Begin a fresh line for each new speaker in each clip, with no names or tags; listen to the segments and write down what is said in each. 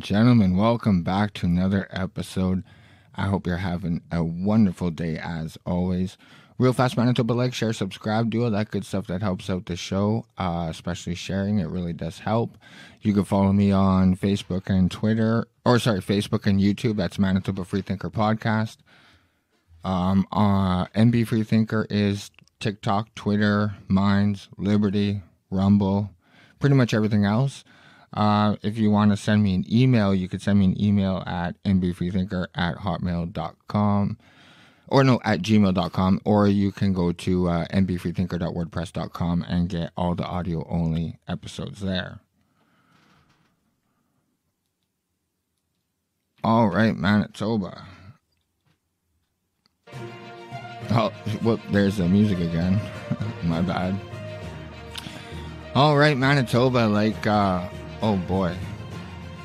gentlemen, welcome back to another episode. I hope you're having a wonderful day as always. Real fast, Manitoba, like, share, subscribe, do all that good stuff that helps out the show, especially sharing. It really does help. You can follow me on Facebook and Facebook and YouTube. That's Manitoba Freethinker Podcast. MB Freethinker is TikTok, Twitter, Minds, Liberty, Rumble, pretty much everything else. If you want to send me an email, you could send me an email at mbfreethinker@hotmail.com at gmail.com, or you can go to mbfreethinker.wordpress.com and get all the audio-only episodes there. All right, Manitoba. Oh, whoop, there's the music again. My bad. All right, Manitoba, oh boy,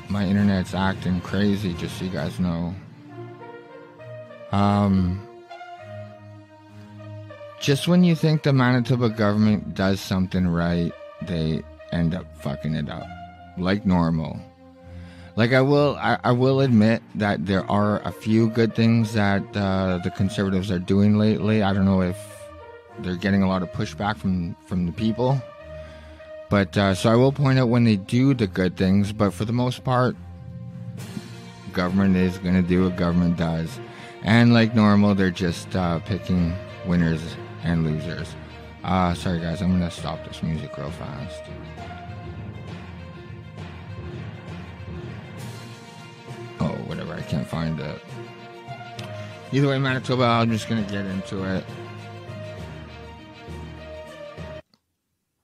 my internet's acting crazy, just so you guys know. Just when you think the Manitoba government does something right, they end up fucking it up, like normal. I will admit that there are a few good things that the Conservatives are doing lately. I don't know if they're getting a lot of pushback from the people. But, so I will point out when they do the good things, but for the most part, government is going to do what government does. And like normal, they're just picking winners and losers. Sorry guys, I'm going to stop this music real fast. Oh, whatever, I can't find it. Either way, Manitoba, I'm just going to get into it.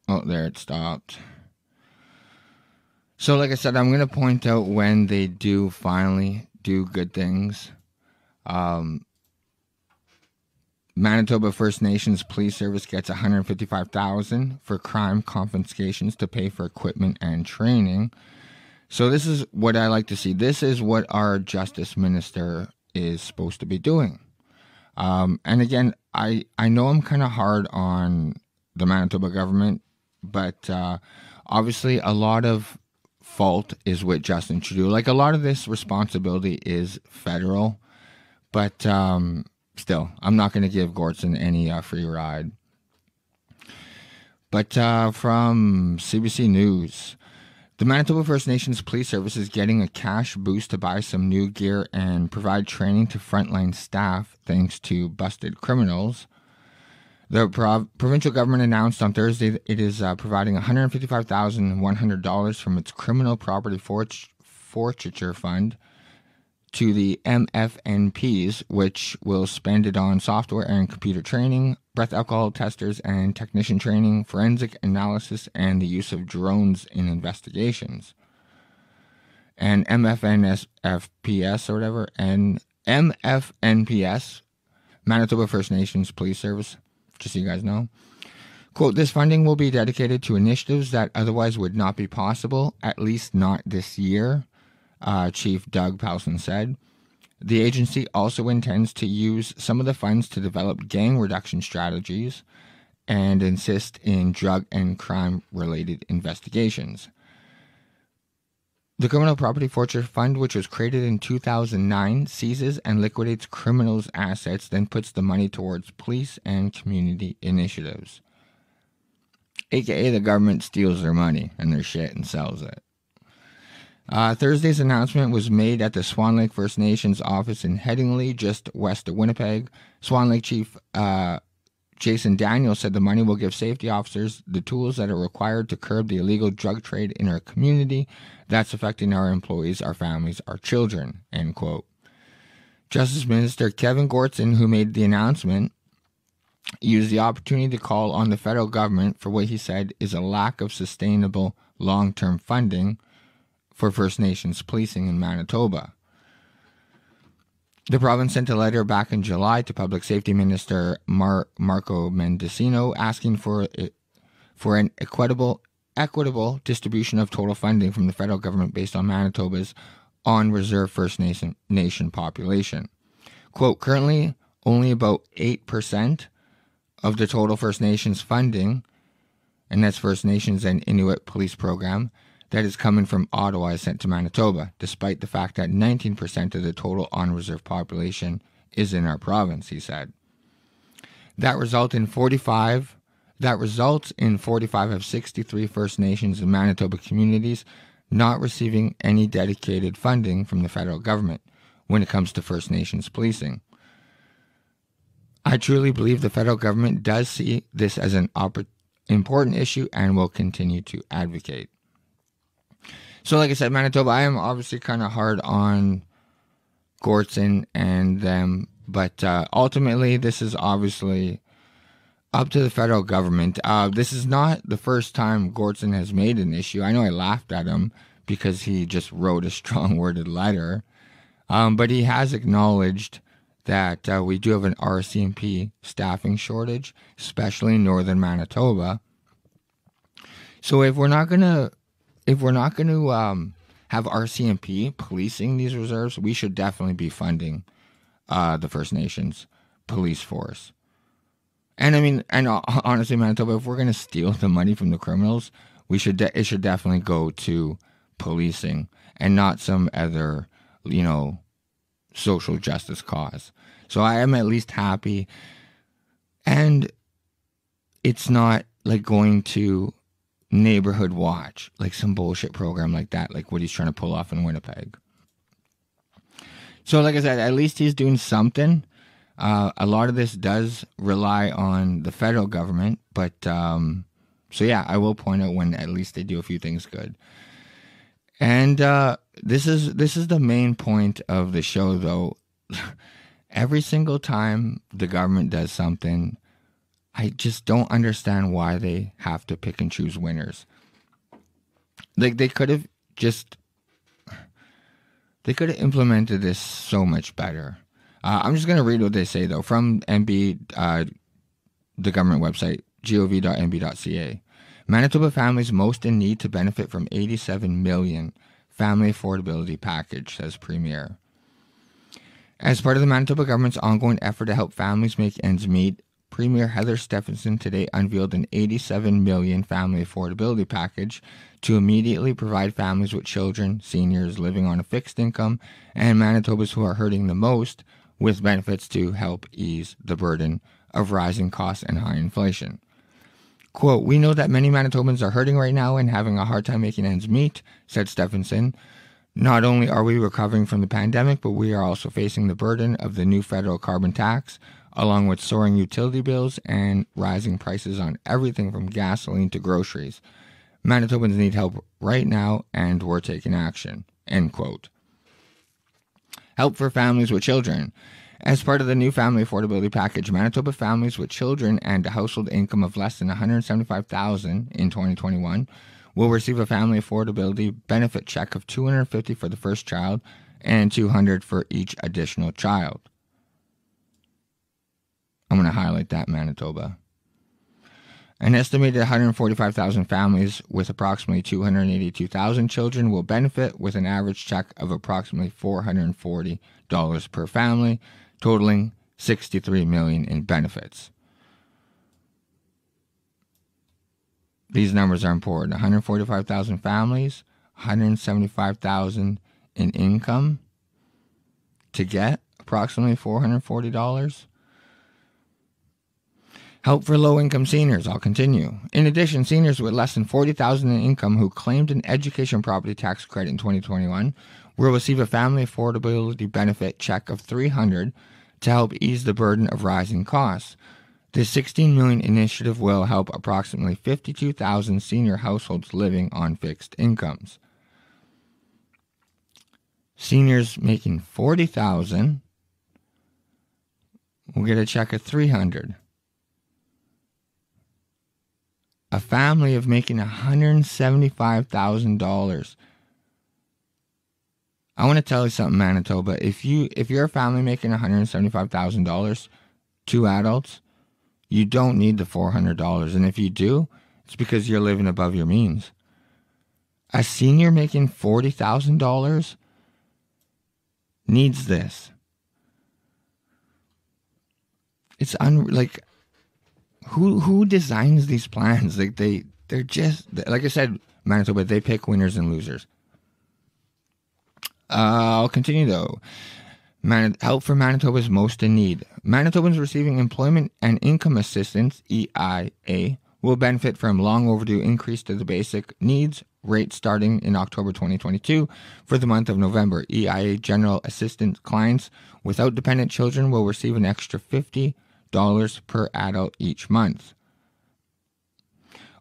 Oh, there it stopped. So, like I said, I'm going to point out when they do finally do good things. Manitoba First Nations Police Service gets $155,000 for crime confiscations to pay for equipment and training. So this is what I like to see. This is what our Justice Minister is supposed to be doing. And again, I know I'm kind of hard on the Manitoba government, but obviously a lot of fault is with Justin Trudeau. A lot of this responsibility is federal, but still, I'm not going to give Gortson any free ride. But from CBC News, the Manitoba First Nations Police Service is getting a cash boost to buy some new gear and provide training to frontline staff thanks to busted criminals. The provincial government announced on Thursday that it is providing $155,100 from its criminal property forfeiture fund to the MFNPs, which will spend it on software and computer training, breath alcohol testers and technician training, forensic analysis, and the use of drones in investigations. And MFNPS or whatever, and MFNPS, Manitoba First Nations Police Service, just so you guys know. Quote, this funding will be dedicated to initiatives that otherwise would not be possible, at least not this year, Chief Doug Powelson said. The agency also intends to use some of the funds to develop gang reduction strategies and assist in drug and crime-related investigations. The Criminal Property Forfeiture Fund, which was created in 2009, seizes and liquidates criminals' assets, then puts the money towards police and community initiatives. AKA the government steals their money and their shit and sells it. Thursday's announcement was made at the Swan Lake First Nations office in Headingley, just west of Winnipeg. Swan Lake Chief Jason Daniels said the money will give safety officers the tools that are required to curb the illegal drug trade in our community that's affecting our employees, our families, our children, end quote. Justice Minister Kevin Gortson, who made the announcement, used the opportunity to call on the federal government for what he said is a lack of sustainable long-term funding for First Nations policing in Manitoba. The province sent a letter back in July to Public Safety Minister Marco Mendicino asking for an equitable distribution of total funding from the federal government based on Manitoba's on-reserve First Nation population. Quote, currently only about 8% of the total First Nations funding, and that's First Nations and Inuit Police Program, that is coming from Ottawa is sent to Manitoba, despite the fact that 19% of the total on-reserve population is in our province, he said. That results in 45 of 63 First Nations and Manitoba communities not receiving any dedicated funding from the federal government when it comes to First Nations policing. I truly believe the federal government does see this as an important issue and will continue to advocate. So like I said, Manitoba, I am obviously kind of hard on Gortson and them, but ultimately this is obviously up to the federal government. This is not the first time Gortson has made an issue. I know I laughed at him because he just wrote a strong-worded letter, but he has acknowledged that we do have an RCMP staffing shortage, especially in northern Manitoba. So if we're not gonna have RCMP policing these reserves, we should definitely be funding the First Nations police force. And I mean, and honestly, Manitoba, if we're going to steal the money from the criminals, it should definitely go to policing and not some other, social justice cause. So I am at least happy. And it's not like going to Neighborhood Watch, like some bullshit program like that, like what he's trying to pull off in Winnipeg. So like I said, at least he's doing something. A lot of this does rely on the federal government, but so yeah, I will point out when at least they do a few things good. And this is the main point of the show, though. Every single time the government does something, I just don't understand why they have to pick and choose winners. Like they could have implemented this so much better. I'm just going to read what they say, though, from MB, the government website, gov.nb.ca. Manitoba families most in need to benefit from $87 million family affordability package, says Premier. As part of the Manitoba government's ongoing effort to help families make ends meet, Premier Heather Stephenson today unveiled an $87 million family affordability package to immediately provide families with children, seniors living on a fixed income, and Manitobans who are hurting the most with benefits to help ease the burden of rising costs and high inflation. Quote, "We know that many Manitobans are hurting right now and having a hard time making ends meet," said Stephenson. "Not only are we recovering from the pandemic, but we are also facing the burden of the new federal carbon tax, along with soaring utility bills and rising prices on everything from gasoline to groceries. Manitobans need help right now, and we're taking action." End quote. Help for families with children. As part of the new family affordability package, Manitoba families with children and a household income of less than $175,000 in 2021 will receive a family affordability benefit check of $250 for the first child and $200 for each additional child. I'm going to highlight that, Manitoba. An estimated 145,000 families with approximately 282,000 children will benefit with an average check of approximately $440 per family, totaling $63 million in benefits. These numbers are important. 145,000 families, 175,000 in income to get approximately $440. Help for low-income seniors. I'll continue. In addition, seniors with less than $40,000 in income who claimed an education property tax credit in 2021 will receive a family affordability benefit check of $300 to help ease the burden of rising costs. This $16 million initiative will help approximately 52,000 senior households living on fixed incomes. Seniors making $40,000 will get a check of $300. A family of making $175,000. I want to tell you something, Manitoba. If you're a family making $175,000, two adults, you don't need the $400. And if you do, it's because you're living above your means. A senior making $40,000 needs this. It's who designs these plans? They're just, like I said, Manitoba, they pick winners and losers. I'll continue though. Help for Manitoba's most in need. Manitobans receiving Employment and Income Assistance, EIA, will benefit from long overdue increase to the basic needs rate starting in October 2022 for the month of November. EIA General Assistance clients without dependent children will receive an extra $50 per adult each month.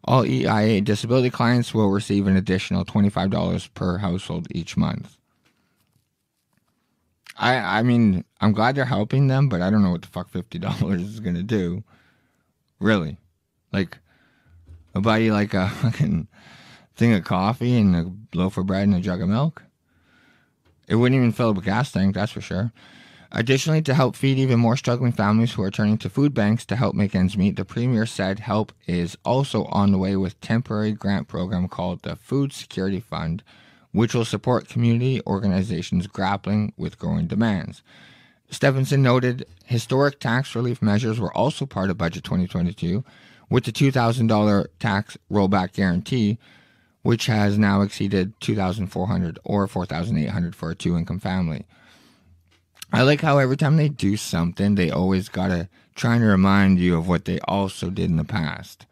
All EIA disability clients will receive an additional $25 per household each month. I mean, I'm glad they're helping them, but I don't know what the fuck $50 is going to do. Really. Like, I'll buy you like a fucking thing of coffee and a loaf of bread and a jug of milk. It wouldn't even fill up a gas tank, that's for sure. Additionally, to help feed even more struggling families who are turning to food banks to help make ends meet, the Premier said help is also on the way with temporary grant program called the Food Security Fund, which will support community organizations grappling with growing demands. Stephenson noted historic tax relief measures were also part of Budget 2022, with the $2,000 tax rollback guarantee, which has now exceeded $2,400 or $4,800 for a two-income family. I like how every time they do something, they always gotta try to remind you of what they also did in the past.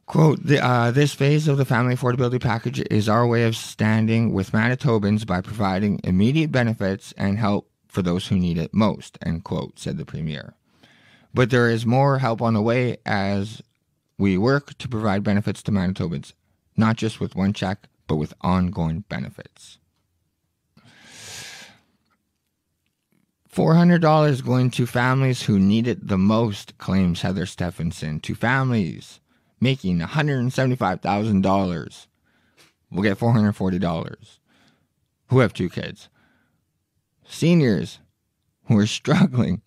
Quote, this phase of the family affordability package is our way of standing with Manitobans by providing immediate benefits and help for those who need it most, end quote, said the Premier. But there is more help on the way as we work to provide benefits to Manitobans, not just with one check, but with ongoing benefits. $400 going to families who need it the most, claims Heather Stephenson. To families making $175,000 will get $440 who have two kids. Seniors who are struggling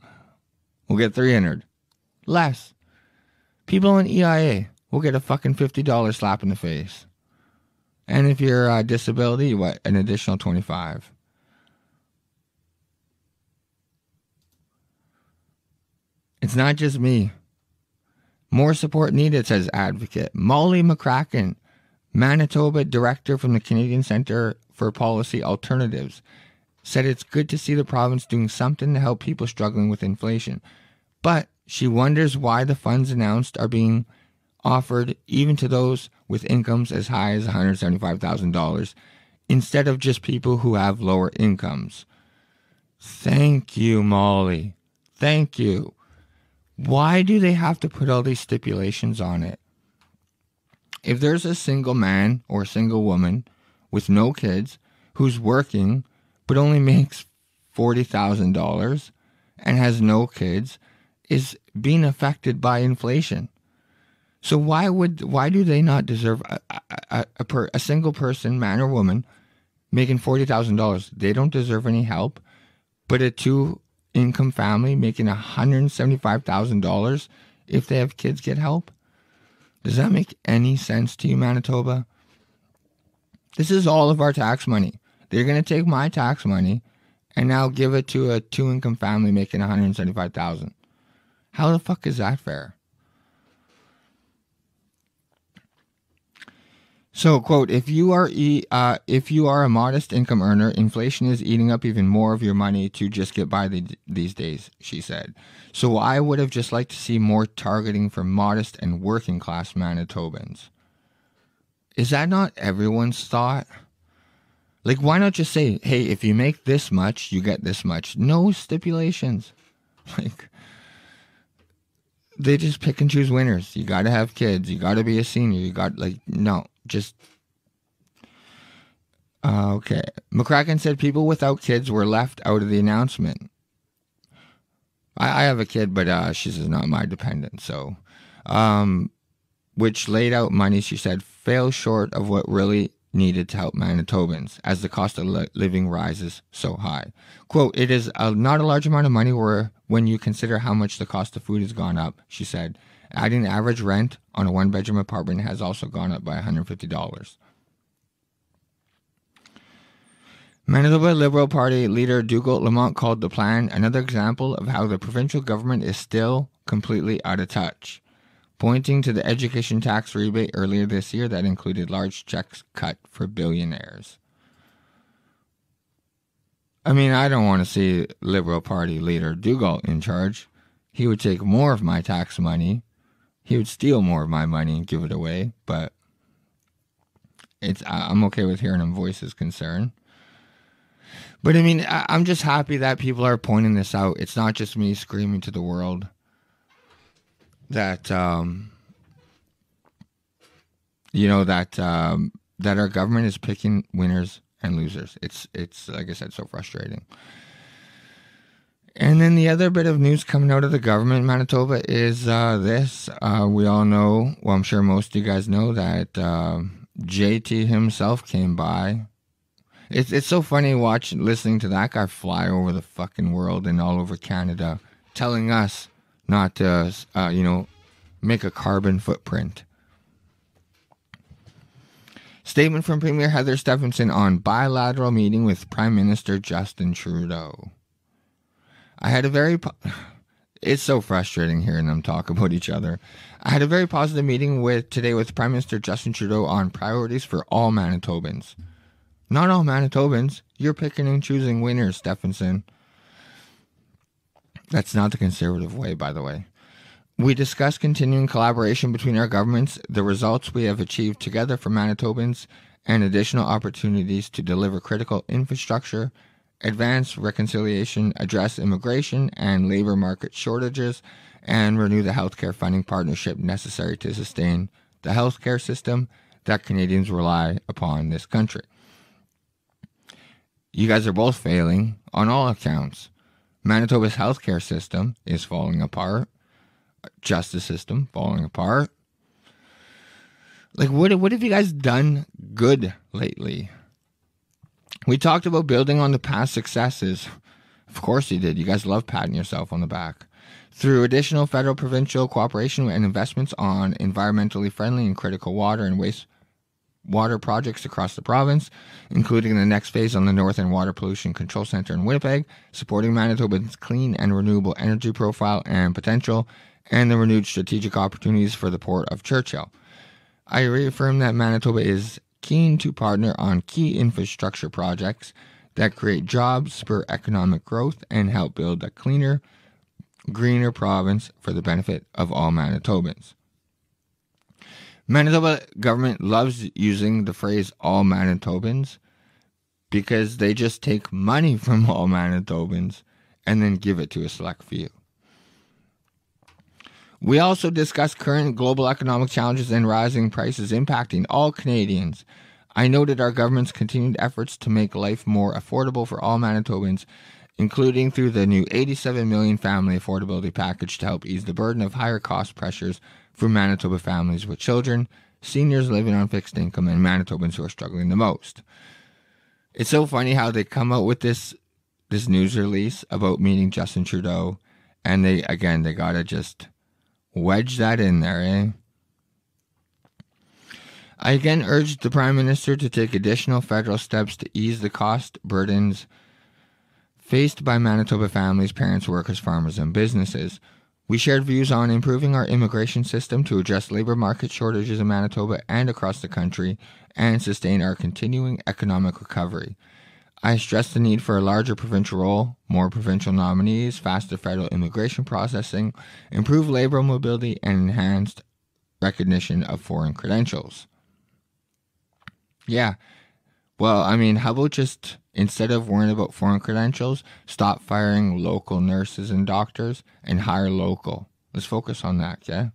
will get $300 less. People in EIA will get a fucking $50 slap in the face. And if you're a disability, what, an additional $25. It's not just me. More support needed, says advocate Molly McCracken, Manitoba director from the Canadian Centre for Policy Alternatives, said it's good to see the province doing something to help people struggling with inflation. But she wonders why the funds announced are being offered even to those with incomes as high as $175,000 instead of just people who have lower incomes. Thank you, Molly. Thank you. Why do they have to put all these stipulations on it? If there's a single man or single woman with no kids who's working but only makes $40,000 and has no kids, is being affected by inflation. So why do they not deserve a single person, man or woman, making $40,000? They don't deserve any help, but a two-income family making $175,000 if they have kids get help? Does that make any sense to you, Manitoba? This is all of our tax money. They're going to take my tax money and now give it to a two-income family making $175,000. How the fuck is that fair? So, quote, if you are a modest income earner, inflation is eating up even more of your money to just get by these days, she said. So I would have just liked to see more targeting for modest and working class Manitobans. Is that not everyone's thought? Like, why not just say, hey, if you make this much, you get this much. No stipulations. Like, they just pick and choose winners. You got to have kids. You got to be a senior. You got, like, no, just. Okay. McCracken said people without kids were left out of the announcement. I have a kid, but she's not my dependent. So, which laid out money, she said, fell short of what really needed to help Manitobans as the cost of living rises so high. Quote, it is not a large amount of money when you consider how much the cost of food has gone up, she said. Adding the average rent on a one-bedroom apartment has also gone up by $150. Manitoba Liberal Party leader Dougal Lamont called the plan another example of how the provincial government is still completely out of touch. pointing to the education tax rebate earlier this year that included large checks cut for billionaires. I mean, I don't want to see Liberal Party leader Dougal in charge. He would take more of my tax money. He would steal more of my money and give it away, but I'm okay with hearing him voice his concern. But I mean, I'm just happy that people are pointing this out. It's not just me screaming to the world that, that our government is picking winners and losers. It's like I said, so frustrating. And then the other bit of news coming out of the government in Manitoba is this. We all know, well, I'm sure most of you guys know that JT himself came by. It's so funny listening to that guy fly over the fucking world and all over Canada, telling us not to, make a carbon footprint. Statement from Premier Heather Stefanson on bilateral meeting with Prime Minister Justin Trudeau. I had a very... It's so frustrating hearing them talk about each other. I had a very positive meeting today with Prime Minister Justin Trudeau on priorities for all Manitobans. Not all Manitobans. You're picking and choosing winners, Stefanson. That's not the Conservative way, by the way. We discussed continuing collaboration between our governments, the results we have achieved together for Manitobans, and additional opportunities to deliver critical infrastructure, advance reconciliation, address immigration and labor market shortages, and renew the healthcare funding partnership necessary to sustain the healthcare system that Canadians rely upon in this country. You guys are both failing on all accounts. Manitoba's healthcare system is falling apart. Justice system falling apart. Like, what have you guys done good lately? We talked about building on the past successes. Of course you did. You guys love patting yourself on the back. Through additional federal provincial cooperation and investments on environmentally friendly and critical water and wastewater projects across the province, including the next phase on the Northern Water Pollution Control Centre in Winnipeg, supporting Manitoba's clean and renewable energy profile and potential, and the renewed strategic opportunities for the Port of Churchill. I reaffirm that Manitoba is keen to partner on key infrastructure projects that create jobs, spur economic growth, and help build a cleaner, greener province for the benefit of all Manitobans. Manitoba government loves using the phrase all Manitobans because they just take money from all Manitobans and then give it to a select few. We also discussed current global economic challenges and rising prices impacting all Canadians. I noted our government's continued efforts to make life more affordable for all Manitobans, including through the new $87 million family affordability package to help ease the burden of higher cost pressures for Manitoba families with children, seniors living on fixed income, and Manitobans who are struggling the most. It's so funny how they come out with this news release about meeting Justin Trudeau, and they gotta just wedge that in there, eh? I again urged the Prime Minister to take additional federal steps to ease the cost burdens faced by Manitoba families, parents, workers, farmers, and businesses. We shared views on improving our immigration system to address labor market shortages in Manitoba and across the country and sustain our continuing economic recovery. I stressed the need for a larger provincial role, more provincial nominees, faster federal immigration processing, improved labor mobility, and enhanced recognition of foreign credentials. Yeah, well, I mean, how about just, instead of worrying about foreign credentials, stop firing local nurses and doctors and hire local. Let's focus on that, yeah?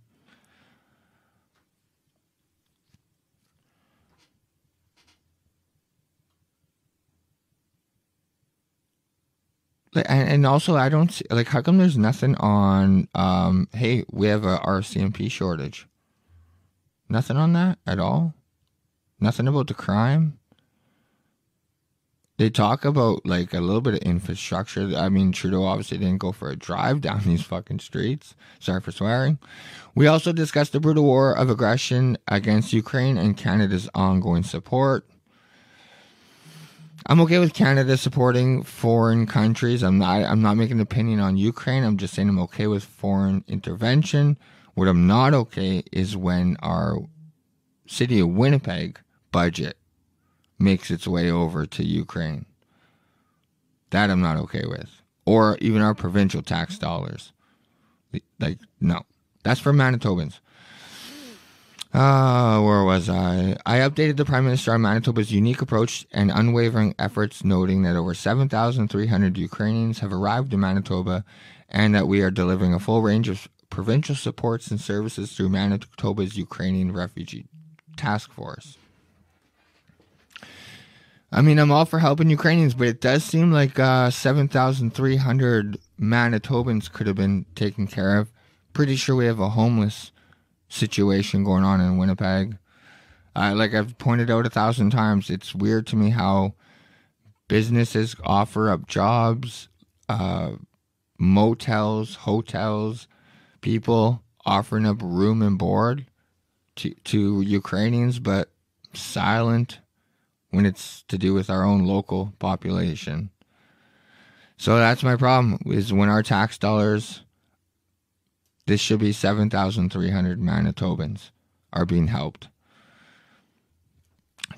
And also, I don't see, how come there's nothing on, hey, we have a RCMP shortage? Nothing on that at all? Nothing about the crime? They talk about, a little bit of infrastructure. I mean, Trudeau obviously didn't go for a drive down these fucking streets. Sorry for swearing. We also discussed the brutal war of aggression against Ukraine and Canada's ongoing support. I'm okay with Canada supporting foreign countries. I'm not making an opinion on Ukraine. I'm just saying I'm okay with foreign intervention. What I'm not okay is when our city of Winnipeg budget makes its way over to Ukraine. That I'm not okay with. Or even our provincial tax dollars. Like, no. That's for Manitobans. Where was I? I updated the Prime Minister on Manitoba's unique approach and unwavering efforts, noting that over 7,300 Ukrainians have arrived in Manitoba and that we are delivering a full range of provincial supports and services through Manitoba's Ukrainian Refugee Task Force. I mean, I'm all for helping Ukrainians, but it does seem like 7,300 Manitobans could have been taken care of. Pretty sure we have a homeless situation going on in Winnipeg. Like I've pointed out 1,000 times, it's weird to me how businesses offer up jobs, motels, hotels, people offering up room and board to Ukrainians, but silent when it's to do with our own local population. So that's my problem, is when our tax dollars, this should be 7,300 Manitobans are being helped.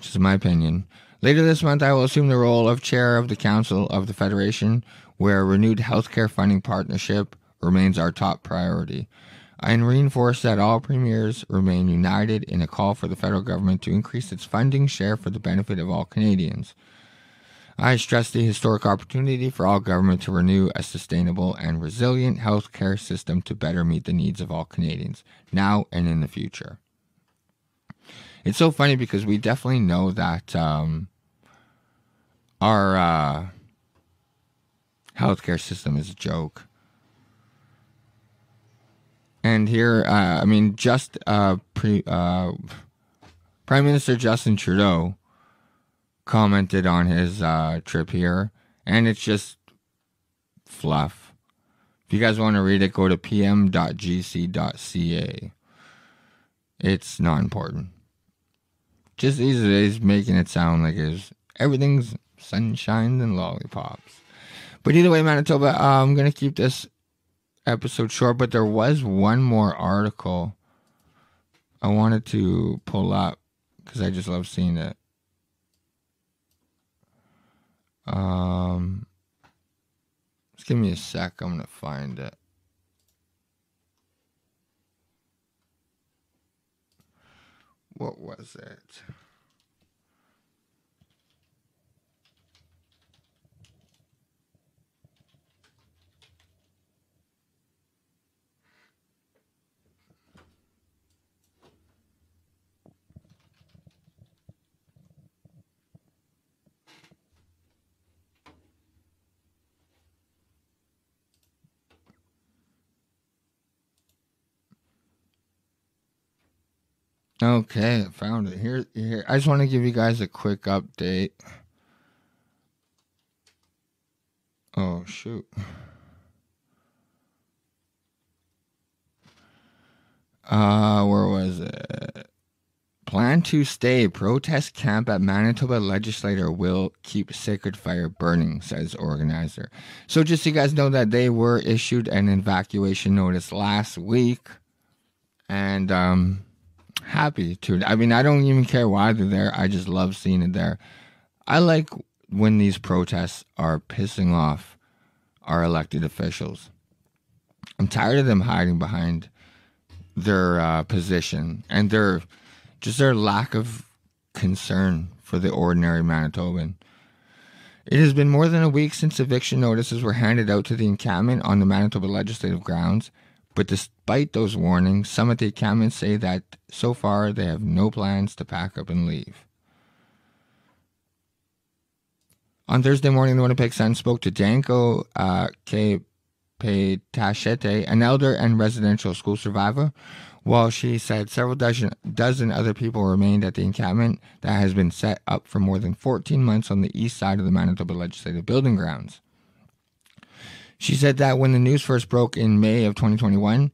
Just my opinion. Later this month, I will assume the role of chair of the Council of the Federation, where a renewed healthcare funding partnership remains our top priority. I reinforce that all premiers remain united in a call for the federal government to increase its funding share for the benefit of all Canadians. I stress the historic opportunity for all government to renew a sustainable and resilient healthcare system to better meet the needs of all Canadians, now and in the future. It's so funny because we definitely know that our healthcare system is a joke. And here, Prime Minister Justin Trudeau commented on his trip here, and it's just fluff. If you guys want to read it, go to pm.gc.ca. It's not important. Just he's making it sound like everything's sunshine and lollipops. But either way, Manitoba, I'm going to keep this episode short, but there was one more article I wanted to pull up because I just love seeing it. Just give me a sec. I'm gonna find it. What was it? Okay, I found it. Here. I just want to give you guys a quick update. Oh, shoot. Where was it? Plan to stay. Protest camp at Manitoba legislator will keep sacred fire burning, says organizer. So just so you guys know that they were issued an evacuation notice last week. And, happy to. I mean, I don't even care why they're there. I just love seeing it there. I like when these protests are pissing off our elected officials. I'm tired of them hiding behind their position and their lack of concern for the ordinary Manitoban. It has been more than a week since eviction notices were handed out to the encampment on the Manitoba legislative grounds. But despite those warnings, some at the encampment say that so far they have no plans to pack up and leave. On Thursday morning, the Winnipeg Sun spoke to Janko Petachete, an elder and residential school survivor, while she said several dozen other people remained at the encampment that has been set up for more than 14 months on the east side of the Manitoba Legislative Building grounds. She said that when the news first broke in May of 2021,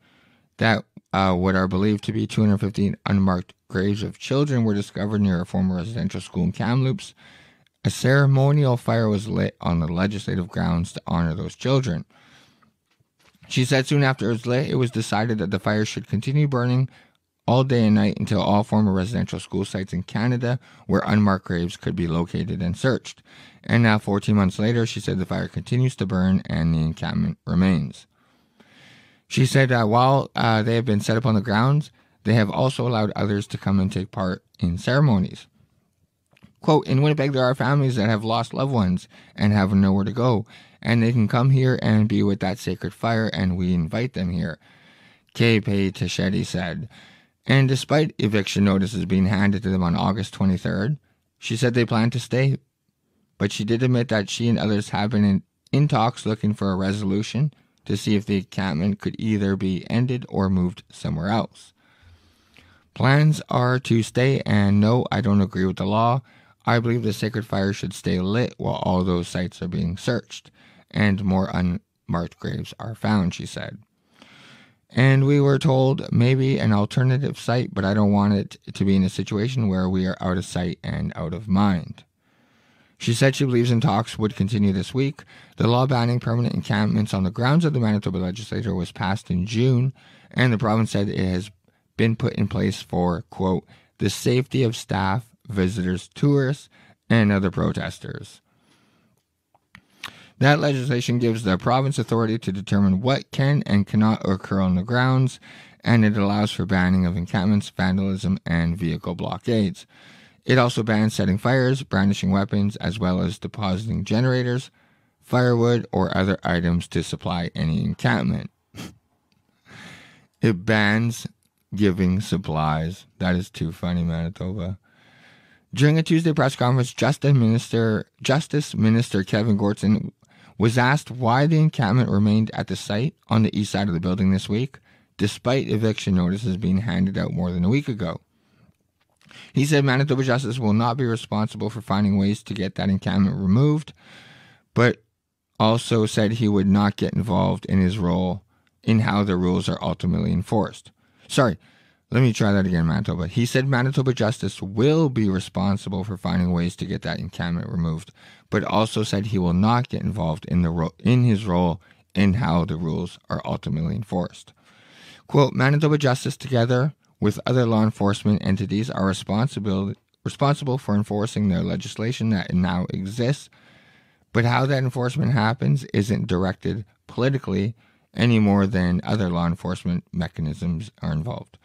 that what are believed to be 215 unmarked graves of children were discovered near a former residential school in Kamloops, a ceremonial fire was lit on the legislative grounds to honor those children. She said soon after it was lit, it was decided that the fire should continue burning all day and night until all former residential school sites in Canada where unmarked graves could be located and searched. And now, 14 months later, she said the fire continues to burn and the encampment remains. She said that while they have been set up on the grounds, they have also allowed others to come and take part in ceremonies. Quote, in Winnipeg, there are families that have lost loved ones and have nowhere to go, and they can come here and be with that sacred fire, and we invite them here, K.P. Tesheti said. And despite eviction notices being handed to them on August 23rd, she said they plan to stay. But she did admit that she and others have been in talks looking for a resolution to see if the encampment could either be ended or moved somewhere else. Plans are to stay, and no, I don't agree with the law. I believe the sacred fire should stay lit while all those sites are being searched and more unmarked graves are found, she said. And we were told maybe an alternative site, but I don't want it to be in a situation where we are out of sight and out of mind. She said she believes in talks would continue this week. The law banning permanent encampments on the grounds of the Manitoba legislature was passed in June, and the province said it has been put in place for, quote, the safety of staff, visitors, tourists, and other protesters. That legislation gives the province authority to determine what can and cannot occur on the grounds, and it allows for banning of encampments, vandalism, and vehicle blockades. It also bans setting fires, brandishing weapons, as well as depositing generators, firewood, or other items to supply any encampment. It bans giving supplies. That is too funny, Manitoba. During a Tuesday press conference, Justice Minister Kevin Gorton was asked why the encampment remained at the site on the east side of the building this week, despite eviction notices being handed out more than a week ago. He said Manitoba Justice will not be responsible for finding ways to get that encampment removed, but also said he would not get involved in his role in how the rules are ultimately enforced. Sorry, let me try that again, Manitoba. He said Manitoba Justice will be responsible for finding ways to get that encampment removed, but also said he will not get involved in his role in how the rules are ultimately enforced. Quote, Manitoba Justice, together with other law enforcement entities, are responsible for enforcing the legislation that now exists, but how that enforcement happens isn't directed politically any more than other law enforcement mechanisms are involved.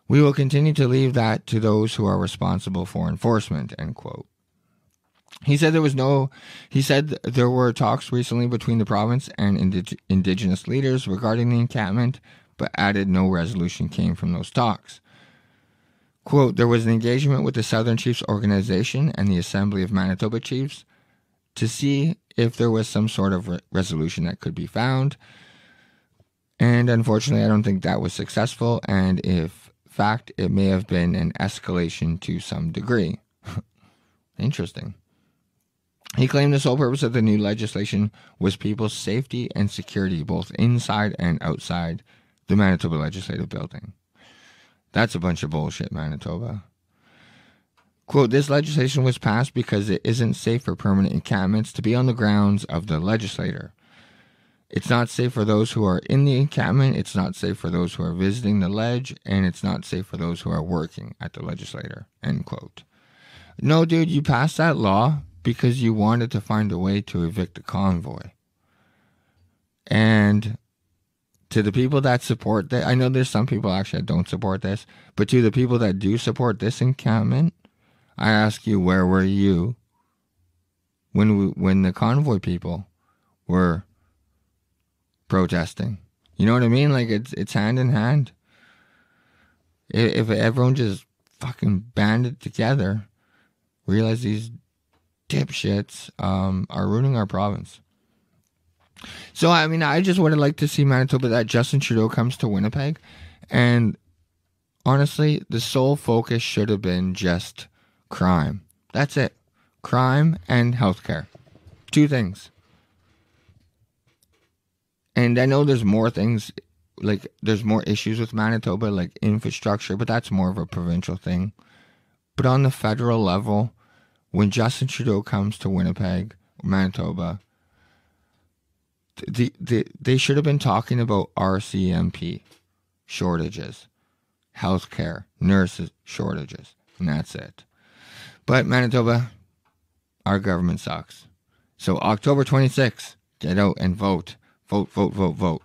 We will continue to leave that to those who are responsible for enforcement, end quote. He said there were talks recently between the province and Indigenous leaders regarding the encampment, but added no resolution came from those talks. Quote, there was an engagement with the Southern Chiefs Organization and the Assembly of Manitoba Chiefs to see if there was some sort of resolution that could be found. And unfortunately, I don't think that was successful. And if fact, it may have been an escalation to some degree. Interesting. He claimed the sole purpose of the new legislation was people's safety and security, both inside and outside the Manitoba Legislative Building. That's a bunch of bullshit, Manitoba. Quote, this legislation was passed because it isn't safe for permanent encampments to be on the grounds of the legislature. It's not safe for those who are in the encampment, it's not safe for those who are visiting the ledge, and it's not safe for those who are working at the legislature, end quote. No, dude, you passed that law because you wanted to find a way to evict the convoy. And to the people that support that, I know there's some people actually that don't support this, but to the people that do support this encampment, I ask you, where were you when the convoy people were protesting? You know what I mean? Like, it's hand in hand. If everyone just fucking banded together, realize these dipshits are ruining our province. So, I mean, I just would have liked to see Manitoba that Justin Trudeau comes to Winnipeg. And honestly, the sole focus should have been just crime. That's it. Crime and healthcare. Two things. And I know there's more things, like there's more issues with Manitoba, like infrastructure, but that's more of a provincial thing. But on the federal level, when Justin Trudeau comes to Winnipeg, Manitoba, They should have been talking about RCMP shortages, healthcare, nurses shortages, and that's it. But Manitoba, our government sucks. So October 26th, get out and vote. Vote, vote, vote, vote.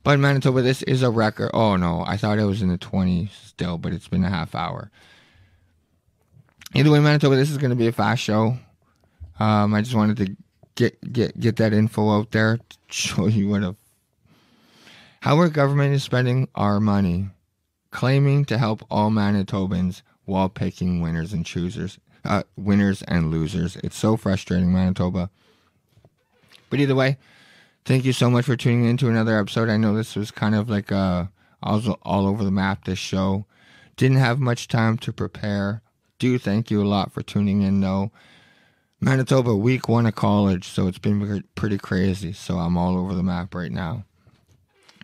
But Manitoba, this is a record. Oh no, I thought it was in the 20s still, but it's been a half hour. Either way, Manitoba, this is going to be a fast show. I just wanted to get that info out there to show you how our government is spending our money, claiming to help all Manitobans while picking winners and losers. It's so frustrating, Manitoba. But either way, thank you so much for tuning in to another episode. I know this was kind of like all over the map, this show. Didn't have much time to prepare. Thank you a lot for tuning in, though. Manitoba, week 1 of college, so it's been pretty crazy. So I'm all over the map right now.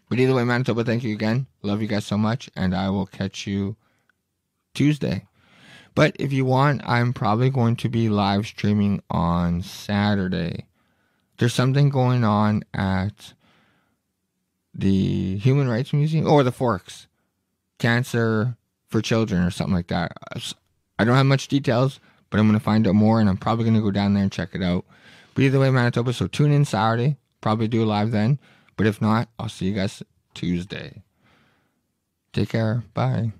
But either way, Manitoba, thank you again. Love you guys so much, and I will catch you Tuesday. But if you want, I'm probably going to be live streaming on Saturday. There's something going on at the Human Rights Museum, or the Forks, Cancer for Children, or something like that. I don't have much details, but I'm going to find out more, and I'm probably going to go down there and check it out. But either way, Manitoba, so tune in Saturday. Probably do a live then. But if not, I'll see you guys Tuesday. Take care. Bye.